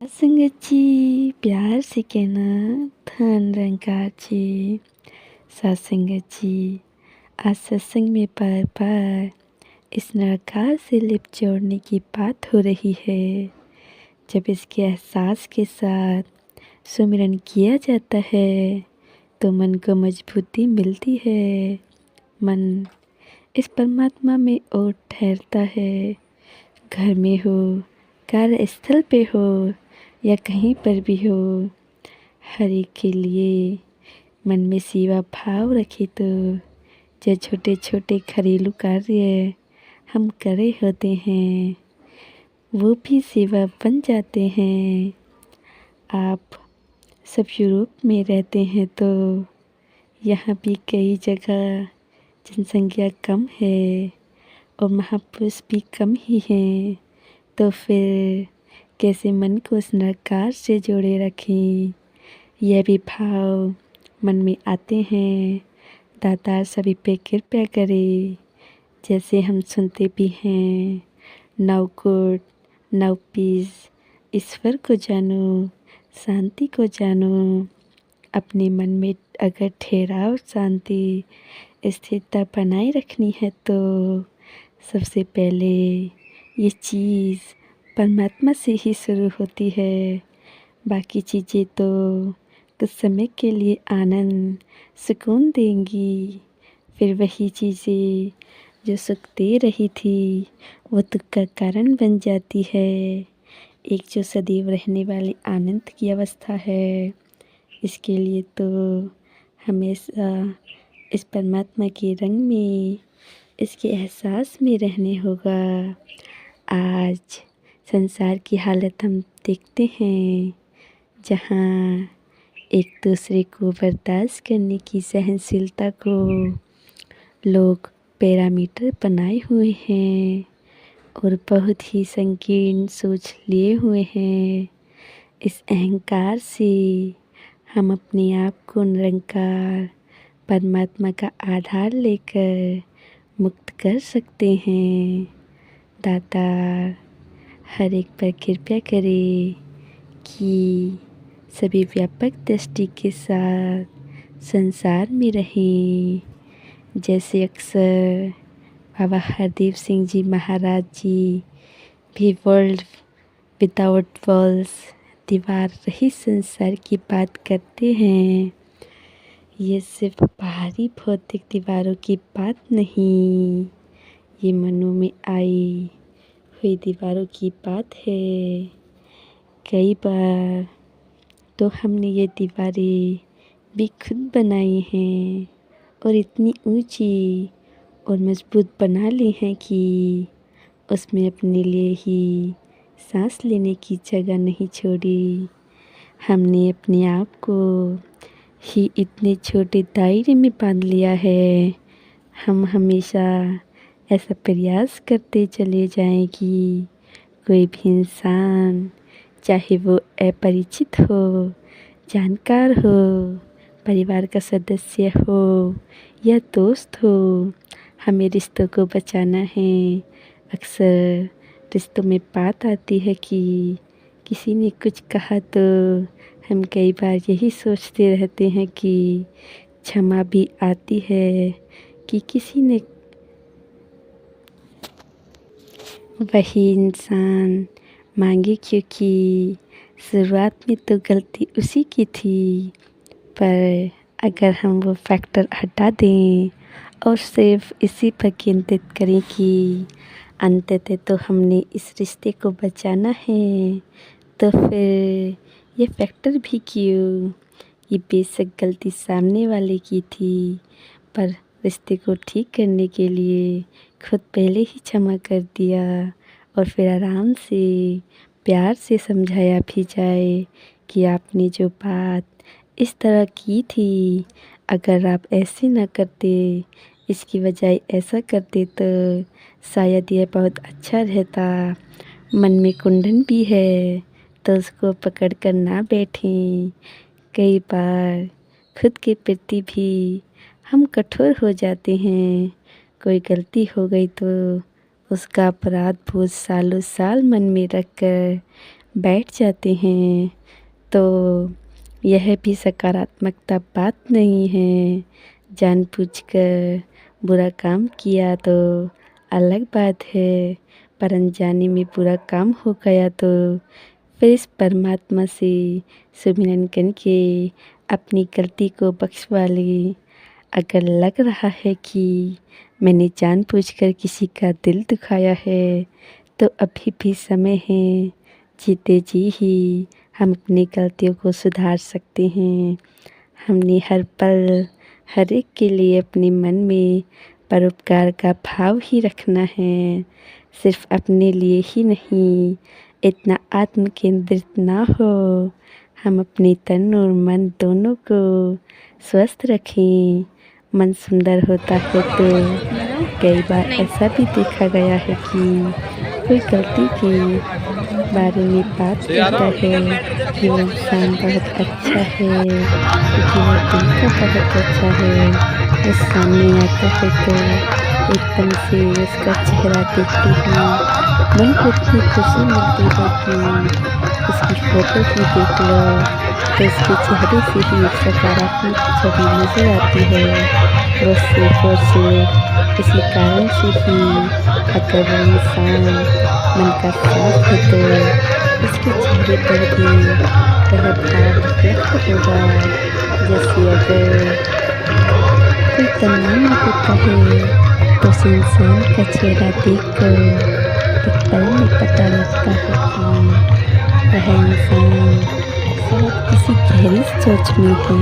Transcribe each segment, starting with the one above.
सासंगची प्यार से कहना धन रंगाची सासंगची आज सत्संग में पर इस नरकार से लिप जोड़ने की बात हो रही है। जब इसके एहसास के साथ सुमिरन किया जाता है तो मन को मजबूती मिलती है। मन इस परमात्मा में ओट ठहरता है। घर में हो, कार्यस्थल पे हो या कहीं पर भी हो, हर एक के लिए मन में सेवा भाव रखे तो जो छोटे छोटे घरेलू कार्य हम करे होते हैं वो भी सेवा बन जाते हैं। आप सब यूरोप में रहते हैं तो यहाँ भी कई जगह जनसंख्या कम है और महापुरुष भी कम ही हैं, तो फिर कैसे मन को उस नरकार से जोड़े रखें, यह भी भाव मन में आते हैं। दातार सभी पे कृपया करे। जैसे हम सुनते भी हैं, नव गुड नव पीस, ईश्वर को जानो, शांति को जानो। अपने मन में अगर ठहराव, शांति, स्थिरता बनाए रखनी है तो सबसे पहले ये चीज़ परमात्मा से ही शुरू होती है। बाकी चीज़ें तो कुछ समय के लिए आनंद सुकून देंगी, फिर वही चीज़ें जो सुख दे रही थी वो दुख का कारण बन जाती है। एक जो सदैव रहने वाली आनंद की अवस्था है, इसके लिए तो हमेशा इस परमात्मा के रंग में, इसके एहसास में रहने होगा। आज संसार की हालत हम देखते हैं जहाँ एक दूसरे को बर्दाश्त करने की सहनशीलता को लोग पैरामीटर बनाए हुए हैं और बहुत ही संकीर्ण सोच लिए हुए हैं। इस अहंकार से हम अपने आप को निरंकार परमात्मा का आधार लेकर मुक्त कर सकते हैं। दातार हर एक पर कृपया करे कि सभी व्यापक दृष्टि के साथ संसार में रहें। जैसे अक्सर बाबा हरदेव सिंह जी महाराज जी भी वर्ल्ड विदाउट वॉल्स, दीवार रहित संसार की बात करते हैं। ये सिर्फ बाहरी भौतिक दीवारों की बात नहीं, ये मनों में आई हुई दीवारों की बात है। कई बार तो हमने ये दीवारें भी खुद बनाई हैं और इतनी ऊंची और मजबूत बना ली हैं कि उसमें अपने लिए ही सांस लेने की जगह नहीं छोड़ी। हमने अपने आप को ही इतने छोटे दायरे में बांध लिया है। हम हमेशा ऐसा प्रयास करते चले जाएं कि कोई भी इंसान, चाहे वो अपरिचित हो, जानकार हो, परिवार का सदस्य हो या दोस्त हो, हमें रिश्तों को बचाना है। अक्सर रिश्तों में बात आती है कि किसी ने कुछ कहा तो हम कई बार यही सोचते रहते हैं कि क्षमा भी आती है कि किसी ने, वही इंसान मांगे, क्योंकि शुरुआत में तो गलती उसी की थी। पर अगर हम वो फैक्टर हटा दें और सिर्फ इसी पर केंद्रित करें कि अंततः तो हमने इस रिश्ते को बचाना है, तो फिर ये फैक्टर भी क्यों। ये बेशक गलती सामने वाले की थी, पर रिश्ते को ठीक करने के लिए खुद पहले ही क्षमा कर दिया और फिर आराम से प्यार से समझाया भी जाए कि आपने जो बात इस तरह की थी, अगर आप ऐसे ना करते, इसकी बजाय ऐसा करते तो शायद यह बहुत अच्छा रहता। मन में कुंदन भी है तो उसको पकड़ कर ना बैठें। कई बार खुद के प्रति भी हम कठोर हो जाते हैं। कोई गलती हो गई तो उसका अपराध बोझ सालों साल मन में रखकर बैठ जाते हैं, तो यह भी सकारात्मकता बात नहीं है। जानबूझकर बुरा काम किया तो अलग बात है, पर अनजाने में बुरा काम हो गया तो फिर इस परमात्मा से सुमिरन करके अपनी गलती को बख्शवा ले। अगर लग रहा है कि मैंने जानबूझकर किसी का दिल दुखाया है, तो अभी भी समय है। जीते जी ही हम अपनी गलतियों को सुधार सकते हैं। हमने हर पल हर एक के लिए अपने मन में परोपकार का भाव ही रखना है, सिर्फ अपने लिए ही नहीं। इतना आत्म केंद्रित ना हो। हम अपने तन और मन दोनों को स्वस्थ रखें। मन सुंदर होता है तो कई बार ऐसा भी देखा गया है कि कोई गलती के बारे में बात करता है कि वो इंसान बहुत अच्छा है, क्योंकि वो दिल का बहुत अच्छा है। वो सामने आता है तो एकदम से उसका चेहरा देखते ही मन को इतनी खुशी मिलती है कि उसकी फ़ोटो ही देख लो तो उसके चेहरे से ही एक सकारात्मक छवि नज़र आती है। वो सिर्फ और सिर्फ इसी कारण से ही अगर वो इंसान मन का साफ है तो उसके चेहरे पर भी वह भाव व्यक्त होगा। जैसे अगर कोई तनाव में होता है तो उस इंसान का चेहरा देखकर एक पल में पता लगता है कि वह इंसान शायद किसी गहरी सोच में है।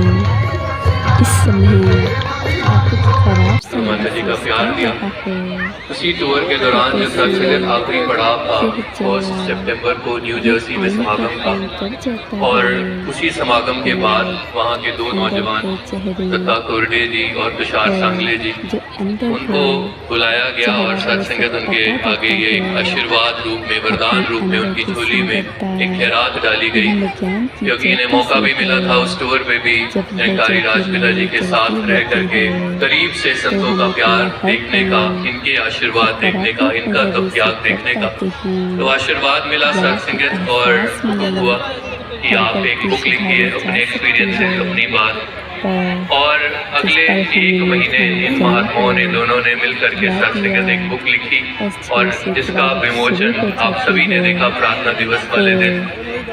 इस समय कुछ खराब जो माता जी का महसूस प्यार कर दिया। रहा है, उसी टूर के तो दौरान जो कैसे सत्संगत आखिरी पड़ाव था फिर वो चला 1 सितंबर को न्यू जर्सी में आने का समागम था काम कर जाता और है। उसी समागम के बाद वहाँ के 2 सुंदर नौजवान के चेहरे दत्ता कोरडे जी और तुषार सांगले जी, जो अंदर उनको का बुलाया गया चेहरा और वो सत्संगत सब उनके पता आगे रहता ये है। आशीर्वाद रूप में अपने वरदान रूप में अंदर उनकी की झोली में सुंदरता एक खैरात डाली गई, उन्होंने ज्ञान की क्योंकि इन्हें ज्योति मौका से भी मिला था उस टूर पे भी जब यह निरंकारी ज्योति राजपिता जी में के जलती साथ रह रहती करके है, करीब से तो संतों हम का प्यार अपना हर देखने का, काम इनके आशीर्वाद देखने का, सकारात्मक इनका नज़रिए से त्याग कर देखने का। पाते तो हैं। आशीर्वाद मिला ज्ञान की सत्संगत और एहसास हुक्म में हुआ कि हर आप एक गलती बुक लिखिए सुधारी अपने जा सकती एक्सपीरियंस से है, अपनी बात। पर और जिस अगले पर 1 हमने महीने इन ज्ञान महात्माओं ने को दोनों ने मिलकर के भुला दिया, सत्संगत एक बुक लिखी उस और चीज़ से जिसका बुराई शुरू विमोचन हो आप जाती सभी ने है। देखा प्रार्थना दिवस तो वाले दिन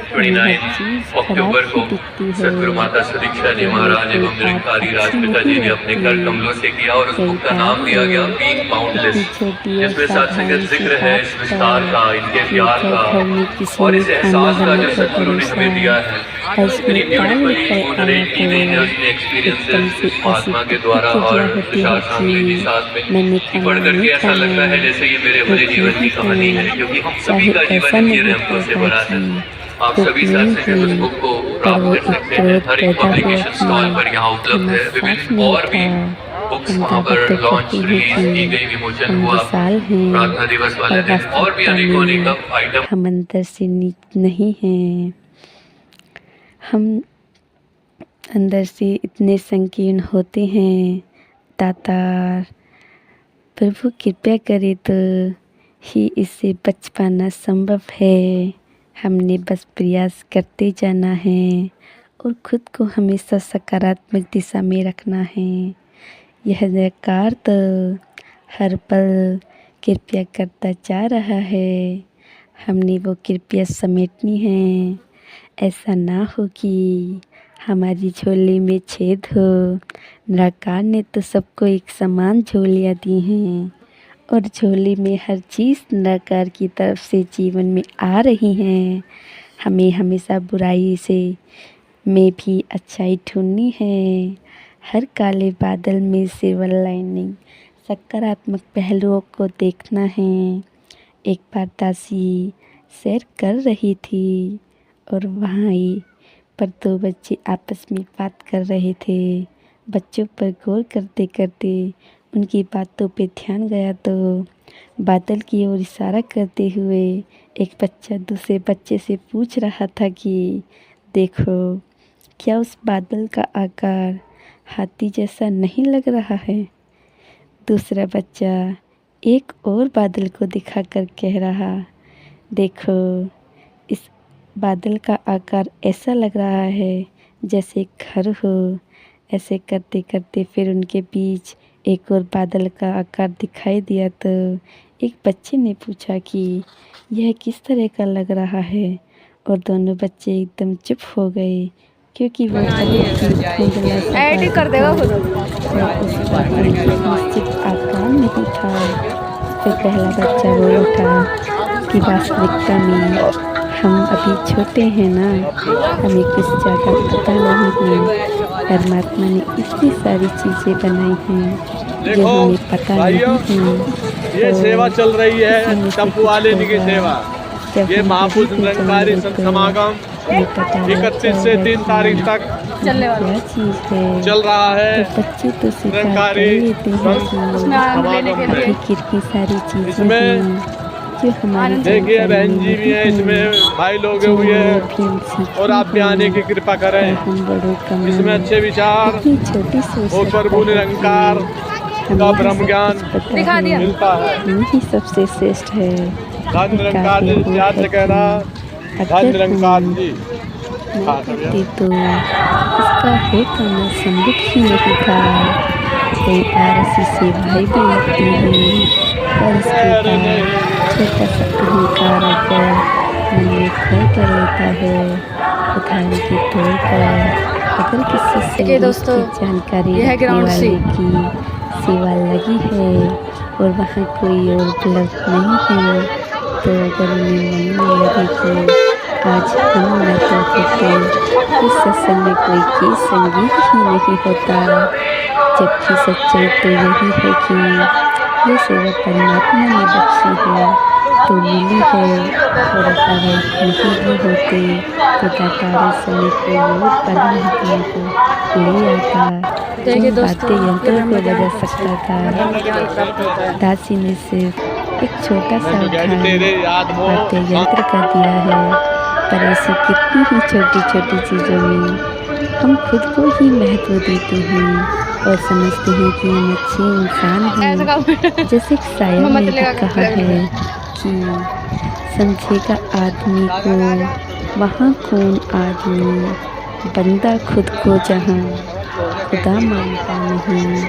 हमें हर 29 चीज़ खराब अक्टूबर ही को दिखती है। सदगुरु माता सुदीक्षा जी तो हमें महाराज कोई एवं बात निरंकारी अच्छी राजपिता जी नहीं ने अपने कर लगती। कमलों से किया और उस कई बुक का बार नाम दिया गया बीइंग बाउंडलेस, इतनी छोटी और जिसमें साधारण सत्संगत सी जिक्र है इस बात विस्तार का, इनके कि प्यार जब का घर में किसी और ने इस खाना एहसास का जो बनाकर सदगुरु ने हमें दिया परोसा है। और उसमें इतनी ताल ब्यूटीफुली निकल आया नरेट की गई है उसमें तो एकदम एक्सपीरियंसेस से इस ऐसी महात्मा के द्वारा और प्रतिक्रिया होती तुषार है सांगले जी कि साथ में मैंने कि खाना पढ़ नहीं करके ऐसा लगता है खाया। जैसे ये मेरे वो भले जीवन की क्यों कहानी है, है, क्योंकि हम सभी चाहे का ऐसा जीवन ही नहीं रहमतों से होगा भरा है। कि आप बुक सभी नहीं सत्संगत उस है, बुक को पर प्राप्त वो कर एक सकते हैं। क्रोध हर एक पैदा हुआ पब्लिकेशन स्टॉल पर कि यहाँ उपलब्ध खाना है। साफ विभिन्न नहीं और भी था। बुक्स हम वहाँ पर ज़्यादातर लॉन्च कहते हैं रिलीज की कि गई, विमोचन हम हुआ विशाल हैं, प्रार्थना दिवस वाले पर दिन और भी वास्तविकता अनेकों में अनेक आइटम। हम अंदर से नीच नहीं हैं। हम अंदर से इतने संकीर्ण होते हैं। दातार प्रभु कृपया करे तो ही इससे बच पाना संभव है। हमने बस प्रयास करते जाना है और खुद को हमेशा सकारात्मक दिशा में रखना है। यह निरंकार तो हर पल कृपया करता जा रहा है। हमने वो कृपया समेटनी है। ऐसा ना हो कि हमारी झोली में छेद हो। निराकार ने तो सबको एक समान झोलियाँ दी हैं और झोली में हर चीज़ निराकार की तरफ से जीवन में आ रही हैं। हमें हमेशा बुराई से में भी अच्छाई ढूंढनी है। हर काले बादल में सिल्वर लाइनिंग, सकारात्मक पहलुओं को देखना है। एक बार दासी सैर कर रही थी और वहीं पर 2 बच्चे आपस में बात कर रहे थे। बच्चों पर गौर करते करते उनकी बातों पे ध्यान गया तो बादल की ओर इशारा करते हुए एक बच्चा दूसरे बच्चे से पूछ रहा था कि देखो, क्या उस बादल का आकार हाथी जैसा नहीं लग रहा है? दूसरा बच्चा एक और बादल को दिखाकर कह रहा, देखो, इस बादल का आकार ऐसा लग रहा है जैसे घर हो। ऐसे करते करते फिर उनके बीच एक और बादल का आकार दिखाई दिया तो एक बच्चे ने पूछा कि यह किस तरह का लग रहा है, और दोनों बच्चे एकदम चुप हो गए क्योंकि वो धुंधला सा एडिट कर देगा खुद। और उसका कोई निश्चित आकार नहीं था। फिर पहला बच्चा बोल उठा कि वास्तविकता में हम अभी छोटे हैं ना, हमें कुछ ज़्यादा पता नहीं है। परमात्मा ने इतनी सारी चीज़ें बनाई हैं जो हमें पता नहीं है। ये तो सेवा चल रही है इसी में से टप्पू कुछ वाले जी की होगा। सेवा। जब ये हम महापुरुष कहीं पे निरंकारी जाएंगे संत तो समागम हमें पता लगता 31 से होगा 3 कि तारीख तक चलने वाला क्या चीज़ है। चल रहा है। तो बच्चे तो स्वीकार कर निरंकारी लेते हैं संत कि उसमें आनंद लेने के समागम लिए अभी में कितनी सारी चीज़ें इसमें हैं जो हमारी देखिए जानकारी बहन में जी भी नहीं है, है, इसमें भाई लोग जो हुए हमने हैं अभी हम सीखे और आप भी आने की हैं। कृपा पर करें। हम बड़ों का इसमें मन अच्छे विचार इतनी छोटी सोच और रखता प्रभु है निरंकार कि का हमें ही ब्रह्म सब ज्ञान कुछ पता दिखा दिया। है, मिलता है। हम ही सबसे श्रेष्ठ है। धन ये निरंकार कार्य जी वो याद है से कहना, कि धन अगर निरंकार हम जी। नहीं करते तो इसका हो पाना संभव ही नहीं था। कई बार ऐसी सेवाएं भी लगती हैं, पर इसके बाद छोटा सा अहंकार आकर मन में घर कर लेता है। उदाहरण के तौर पर अगर किसी देखिए संगीत दोस्तों, की जानकारी यह है रखने ग्राउंड सी। वाले की सेवा लगी है और वहाँ कोई और उपलब्ध नहीं है, तो अगर उन्हें मन में लगे कि आज हम न तो होते इस सत्संग में कोई गीत संगीत ही नहीं होता, जबकि सच्चाई तो यही है कि ये सेवा परमात्मा ने बख्शी है तो मिली है। और अगर नहीं भी होते तो दातार उस समय कोई और परमात्मा को ले आता जो देखिए दोस्तों, वाद्य यंत्रों को ब्रह्म ज्ञान बजा कुछ सकता था। ब्रह्म ज्ञान प्राप्त होता है। दासी ने सिर्फ एक छोटा सा मैं तो कहती उदाहरण तेरे याद मोह वाद्य यंत्र का दिया है, पर ऐसी कितनी ही छोटी छोटी चीज़ों में हम खुद को ही महत्व देते हैं और समझते हैं कि हम अच्छे इंसान ऐसा हैं। काम जैसे एक शायर मत ने भी लेगा कहा है कि समझेगा आदमी को वहाँ कौन आदमी, बंदा खुद को जहाँ खुदा मानता नहीं।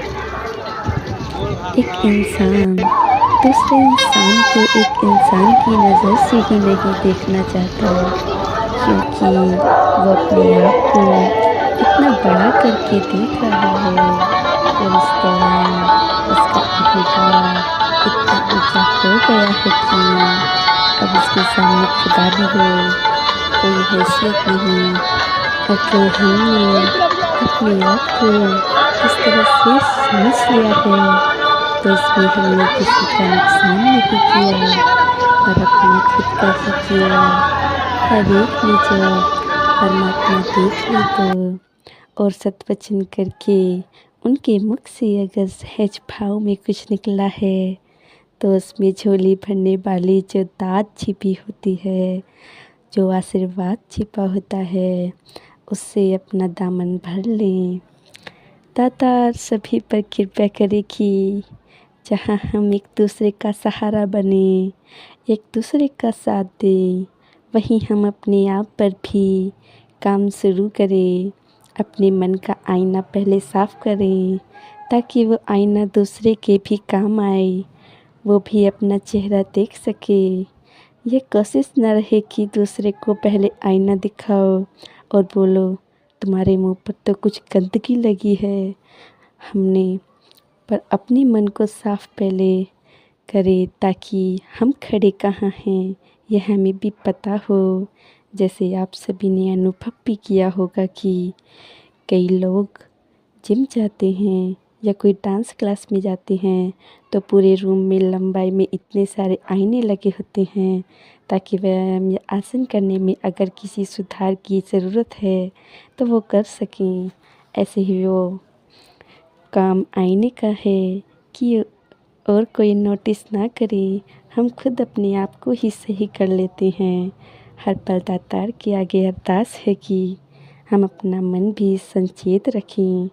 एक इंसान दूसरे इंसान को एक इंसान की नज़र से ही नहीं देखना चाहता, क्योंकि वो अपने आप को इतना बड़ा करके देख रहा है और इस दौरान उसका अहंकार इतना ऊंचा हो गया है कि अब उसके सामने खुदा भी हो कोई हैसियत नहीं। अगर हमने अपने आप को इस तरह से समझ लिया है तो इसमें हमने किसी का नुकसान नहीं किया और अपना खुद का ही किया। हर एक ने जब परमात्मा देख ली तो और सत्वचन करके उनके मुख से अगर सहज भाव में कुछ निकला है तो उसमें झोली भरने वाली जो दात छिपी होती है, जो आशीर्वाद छिपा होता है, उससे अपना दामन भर लें। दातार सभी पर कृपा करे कि जहाँ हम एक दूसरे का सहारा बने, एक दूसरे का साथ दें, वहीं हम अपने आप पर भी काम शुरू करें। अपने मन का आईना पहले साफ करें ताकि वो आईना दूसरे के भी काम आए, वो भी अपना चेहरा देख सके। ये कोशिश न रहे कि दूसरे को पहले आईना दिखाओ और बोलो तुम्हारे मुंह पर तो कुछ गंदगी लगी है। हमने पर अपने मन को साफ पहले करें ताकि हम खड़े कहाँ हैं यह हमें भी पता हो। जैसे आप सभी ने अनुभव भी किया होगा कि कई लोग जिम जाते हैं या कोई डांस क्लास में जाते हैं तो पूरे रूम में लंबाई में इतने सारे आईने लगे होते हैं ताकि व्यायाम या आसन करने में अगर किसी सुधार की ज़रूरत है तो वो कर सकें। ऐसे ही वो काम आईने का है कि और कोई नोटिस ना करे, हम खुद अपने आप को ही सही कर लेते हैं। हर पल दातार के आगे अरदास है कि हम अपना मन भी संचेत रखें,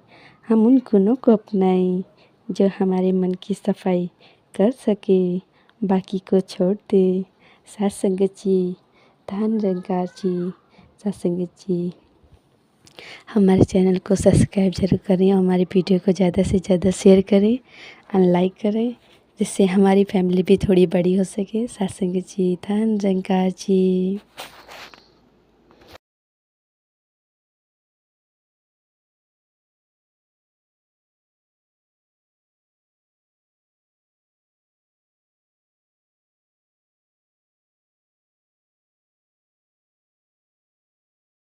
हम उन गुणों को अपनाएं जो हमारे मन की सफाई कर सके, बाकी को छोड़ दे। साथ संगत जी, धन रंकार जी, सत्संग जी। हमारे चैनल को सब्सक्राइब जरूर करें और हमारी वीडियो को ज़्यादा से ज़्यादा शेयर करें और लाइक करें, जिससे हमारी फैमिली भी थोड़ी बड़ी हो सके। सत्संग जी, धन रंकार जी।